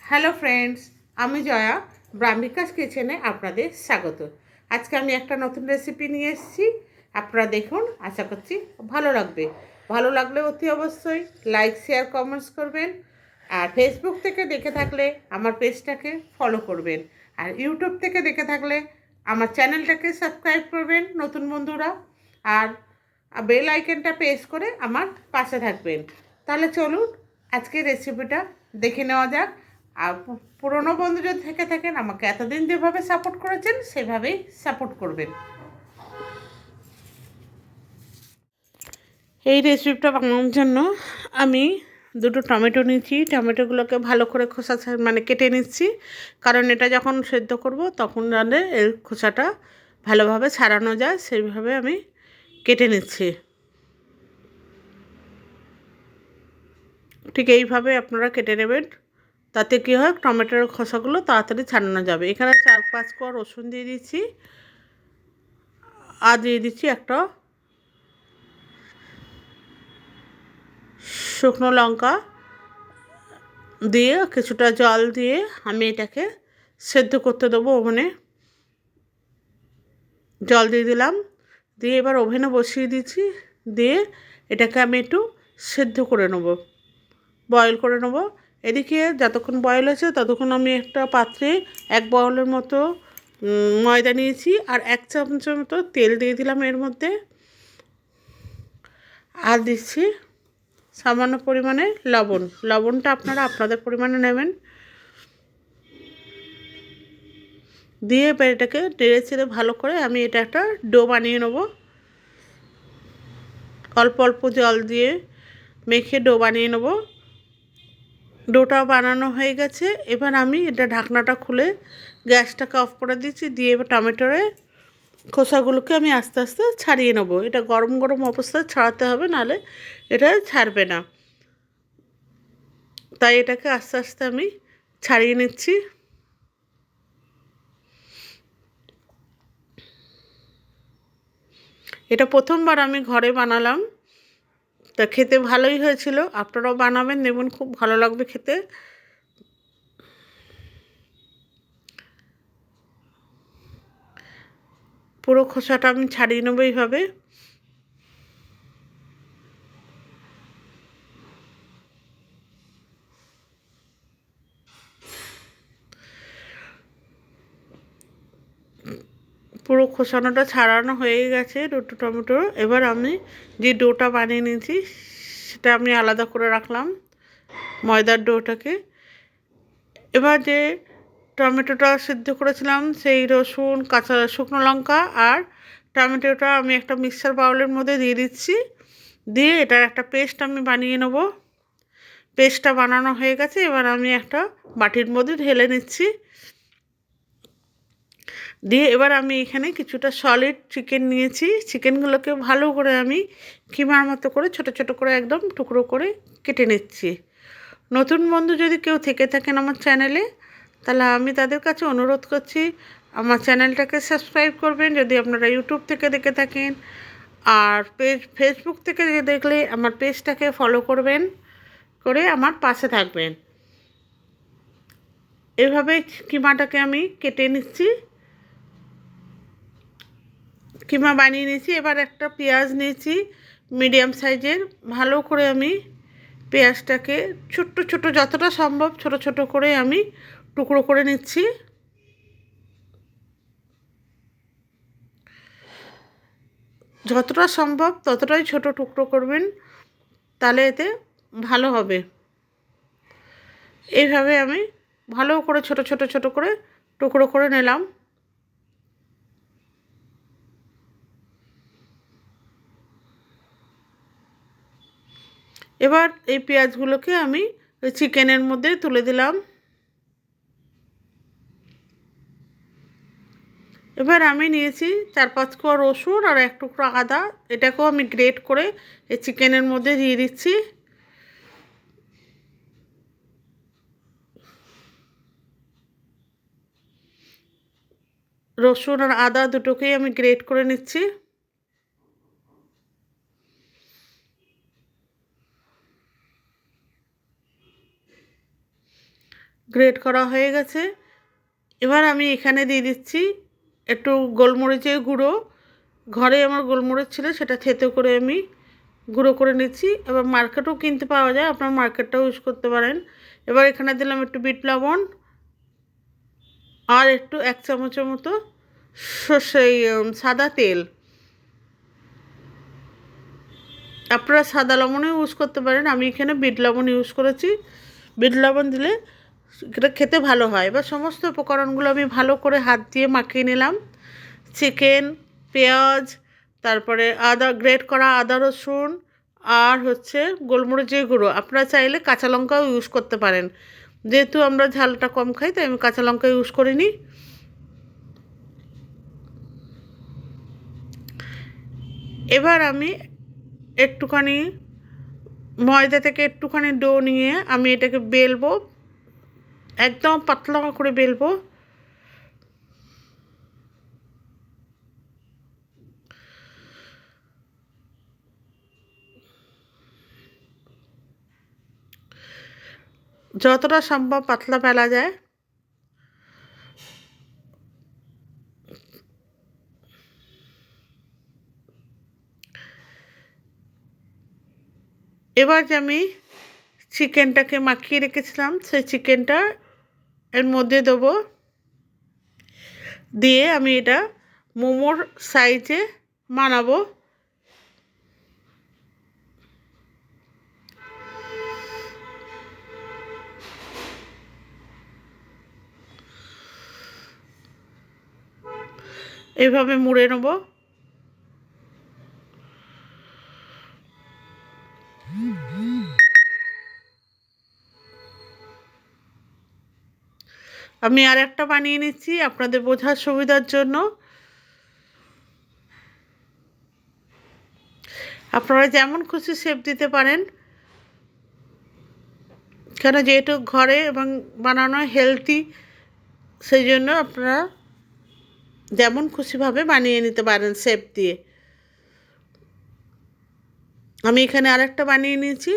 Hello friends, আমি জয়া ব্রাহ্মিকাস কিচেনে আপনাদের স্বাগত। আজকে আমি একটা নতুন রেসিপি নিয়ে এসেছি। আপনারা দেখুন, আশা করছি ভালো লাগবে। ভালো লাগলে অতি অবশ্যই লাইক শেয়ার কমেন্টস করবেন। আর ফেসবুক থেকে দেখে থাকলে আমার পেজটাকে ফলো করবেন। আর ইউটিউব থেকে দেখে থাকলে আমার চ্যানেলটাকে সাবস্ক্রাইব করবেন নতুন বন্ধুরা। আর বেল আইকনটা প্রেস করে আমার পাশে থাকবেন। তাহলে চলুন আজকে রেসিপিটা দেখে নেওয়া যাক। আর পুরনো বন্ধু যদি থেকে থাকেন, আমাকে এতদিন যেভাবে সাপোর্ট করেছেন সেভাবেই সাপোর্ট করবেন। এই রেসিপিটা বানানোর জন্য আমি দুটো টমেটো নিয়েছি। টমেটোগুলোকে ভালো করে খোসা মানে কেটে নিচ্ছি, কারণ এটা যখন সেদ্ধ করব তখন জানে এর খোসাটা ভালোভাবে ছাড়ানো যায়, সেইভাবে আমি কেটে নিচ্ছি। ঠিক এইভাবে আপনারা কেটে নেবেন, তাতে কী হয় টমেটোর খোসাগুলো তাড়াতাড়ি ছাড়ানো যাবে। এখানে 4-5 কোয়া রসুন দিয়ে দিচ্ছি, আর দিয়ে দিচ্ছি একটা শুকনো লঙ্কা দিয়ে কিছুটা জল দিয়ে আমি এটাকে সেদ্ধ করতে দেবো ওভেনে। জল দিয়ে দিলাম, দিয়ে এবার ওভেনে বসিয়ে দিচ্ছি। দিয়ে এটাকে আমি একটু সেদ্ধ করে নেব, বয়েল করে নেব। এদিকে যতক্ষণ বয়েল আছে ততক্ষণ আমি একটা পাত্রে 1 বাউলের মতো ময়দা নিয়েছি, আর 1 চামচের মতো তেল দিয়ে দিলাম এর মধ্যে। আর দিচ্ছি সামান্য পরিমাণে লবণ। লবণটা আপনারা আপনাদের পরিমাণে নেবেন। দিয়ে এবার এটাকে নেড়ে চেড়ে ভালো করে আমি এটা একটা ডো বানিয়ে নেব। অল্প অল্প জল দিয়ে মেখে ডো বানিয়ে নেব। ডোটা বানানো হয়ে গেছে। এবার আমি এটা ঢাকনাটা খুলে গ্যাসটাকে অফ করে দিচ্ছি। দিয়ে এবার টমেটোরে খোসাগুলোকে আমি আস্তে আস্তে ছাড়িয়ে নেব। এটা গরম গরম অবস্থায় ছাড়াতে হবে, নাহলে এটা ছাড়বে না। তাই এটাকে আস্তে আস্তে আমি ছাড়িয়ে নিচ্ছি। এটা প্রথমবার আমি ঘরে বানালাম, তা খেতে ভালোই হয়েছিল। আপনারাও বানাবেন, দেখুন খুব ভালো লাগবে খেতে। পুরো খোসাটা আমি ছাড়িয়ে নেবো এইভাবে। পুরো খোসানোটা ছাড়ানো হয়ে গেছে দুটো টমেটো। এবার আমি যে ডোটা বানিয়ে নিয়েছি সেটা আমি আলাদা করে রাখলাম, ময়দার ডোটাকে। এবার যে টমেটোটা সিদ্ধ করেছিলাম সেই রসুন, কাঁচা শুকনো লঙ্কা আর টমেটোটা আমি একটা মিক্সার বাউলের মধ্যে দিয়ে দিচ্ছি। দিয়ে এটার একটা পেস্ট আমি বানিয়ে নেব। পেস্টটা বানানো হয়ে গেছে, এবার আমি একটা বাটির মধ্যে ঢেলে নিচ্ছি। দিয়ে এবার আমি এখানে কিছুটা সলিড চিকেন নিয়েছি। চিকেনগুলোকে ভালো করে আমি কিমার মতো করে ছোট ছোট করে একদম টুকরো করে কেটে নিচ্ছি। নতুন বন্ধু যদি কেউ থেকে থাকেন আমার চ্যানেলে, তাহলে আমি তাদের কাছে অনুরোধ করছি আমার চ্যানেলটাকে সাবস্ক্রাইব করবেন যদি আপনারা ইউটিউব থেকে দেখে থাকেন। আর ফেসবুক থেকে দেখলে আমার পেজটাকে ফলো করবেন, করে আমার পাশে থাকবেন। এভাবে কিমাটাকে আমি কেটে নিচ্ছি, কিমা বানিয়ে নিয়েছি। এবার একটা পেঁয়াজ নিয়েছি মিডিয়াম সাইজের। ভালো করে আমি পেঁয়াজটাকে ছোট্ট ছোট যতটা সম্ভব ছোট ছোট করে আমি টুকরো করে নিচ্ছি। যতটা সম্ভব ততটাই ছোট টুকরো করবেন, তাহলে এতে ভালো হবে। এইভাবে আমি ভালো করে ছোট ছোট ছোট করে টুকরো করে নিলাম। এবার এই পেঁয়াজগুলোকে আমি ওই চিকেনের মধ্যে তুলে দিলাম। এবার আমি নিয়েছি 4-5 কোয়া রসুন আর 1 টুকরো আদা। এটাকেও আমি গ্রেট করে এই চিকেনের মধ্যে দিয়ে দিচ্ছি। রসুন আর আদা দুটোকেই আমি গ্রেট করে নিচ্ছি। গ্রেট করা হয়ে গেছে। এবার আমি এখানে দিয়ে দিচ্ছি একটু গোলমরিচের গুঁড়ো। ঘরে আমার গোলমরিচ ছিল, সেটা থেতো করে আমি গুঁড়ো করে নিচ্ছি। এবার মার্কেটেও কিনতে পাওয়া যায়, আপনার মার্কেটটাও ইউজ করতে পারেন। এবার এখানে দিলাম একটু বিট লবণ আর একটু 1 চামচের মতো সর্ষে সাদা তেল। আপনারা সাদা লবণও ইউজ করতে পারেন, আমি এখানে বিট লবণ ইউজ করেছি। বিট লবণ দিলে এটা খেতে ভালো হয়। এবার সমস্ত উপকরণগুলো আমি ভালো করে হাত দিয়ে মাখিয়ে নিলাম। চিকেন, পেঁয়াজ, তারপরে আদা, গ্রেট করা আদা রসুন, আর হচ্ছে গোলমরিচের গুঁড়ো। আপনারা চাইলে কাঁচা লঙ্কাও ইউজ করতে পারেন, যেহেতু আমরা ঝালটা কম খাই তাই আমি কাঁচা লঙ্কা ইউজ করিনি। এবার আমি একটুখানি ময়দা থেকে একটুখানি ডো নিয়ে আমি এটাকে বেলবো, একদম পাতলা করে বেলবো। যতটা সম্ভব পাতলা বেলা যায়। এবার যে আমি চিকেনটাকে মাখিয়ে রেখেছিলাম সেই চিকেনটা এর মধ্যে দেবো, দিয়ে আমি এটা মোমোর সাইজে বানাবো। এইভাবে মুড়ে নেব। আমি আর একটা বানিয়ে নিচ্ছি আপনাদের বোঝার সুবিধার জন্য। আপনারা যেমন খুশি শেপ দিতে পারেন, কেন যেহেতু ঘরে এবং বানানো হেলদি, সেই জন্য আপনারা যেমন খুশিভাবে বানিয়ে নিতে পারেন শেপ দিয়ে। আমি এখানে আরেকটা বানিয়ে নিয়েছি।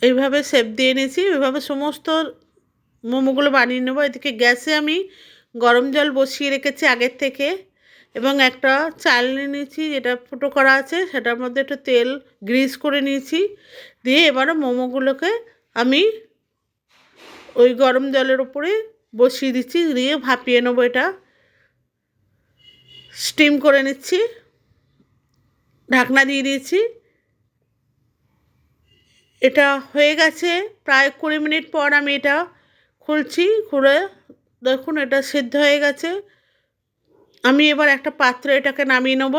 এইভাবে শেপ দিয়ে নিয়েছি। এইভাবে সমস্ত মোমোগুলো বানিয়ে নেবো। এদিকে গ্যাসে আমি গরম জল বসিয়ে রেখেছি আগের থেকে, এবং একটা চালনি নিয়েছি যেটা ফুটো করা আছে, সেটার মধ্যে একটু তেল গ্রিস করে নিয়েছি। দিয়ে এবারে মোমোগুলোকে আমি ওই গরম জলের উপরে বসিয়ে দিচ্ছি, দিয়ে ভাপিয়ে নেবো। এটা স্টিম করে নিচ্ছি, ঢাকনা দিয়ে দিয়েছি। এটা হয়ে গেছে। প্রায় 20 মিনিট পর আমি এটা খুলছি, খুলে দেখুন এটা সিদ্ধ হয়ে গেছে। আমি এবার একটা পাত্রে এটাকে নামিয়ে নেব।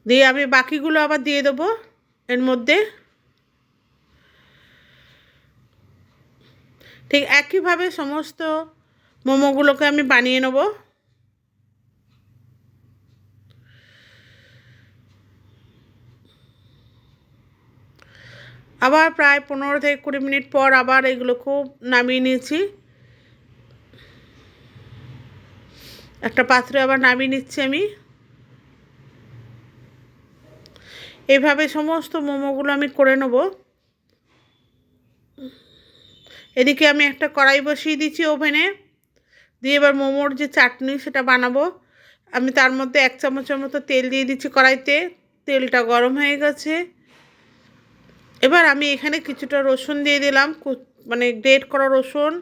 দিয়ে আমি বাকিগুলো আবার দিয়ে দেবো এর মধ্যে। ঠিক একইভাবে সমস্ত মোমোগুলোকে আমি বানিয়ে নেব। আবার প্রায় 15 থেকে 20 মিনিট পর আবার এগুলো খুব নামিয়ে নিয়েছি। একটা পাত্রে আবার নামিয়ে নিচ্ছি আমি। এইভাবে সমস্ত মোমোগুলো আমি করে নেব। এদিকে আমি একটা কড়াই বসিয়ে দিচ্ছি ওভেনে, দিয়ে এবার মোমোর যে চাটনি সেটা বানাবো। আমি তার মধ্যে 1 চামচের মতো তেল দিয়ে দিচ্ছি কড়াইতে। তেলটা গরম হয়ে গেছে। এবার আমি এখানে কিছুটা রসুন দিয়ে দিলাম, মানে গ্রেট করা রসুন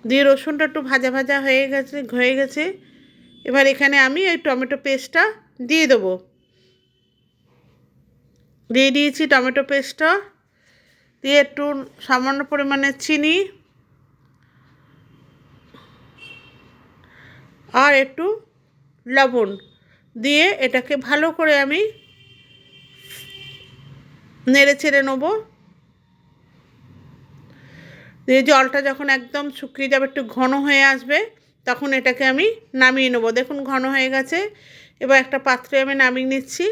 দিয়ে রসুনটা একটু ভাজা ভাজা হয়ে গেছে। এবার এখানে আমি এই টমেটো পেস্টটা দিয়ে দেবো। দিয়ে দিয়েছি টমেটো পেস্টটা, দিয়ে একটু সামান্য পরিমাণে চিনি আর একটু লবণ দিয়ে এটাকে ভালো করে আমি নেড়ে চেড়ে নেবো। দিয়ে জলটা যখন একদম শুকিয়ে যাবে, একটু ঘন হয়ে আসবে, তখন এটাকে আমি নামিয়ে নেবো। দেখুন ঘন হয়ে গেছে। এবার একটা পাত্রে আমি নামিয়ে নিচ্ছি।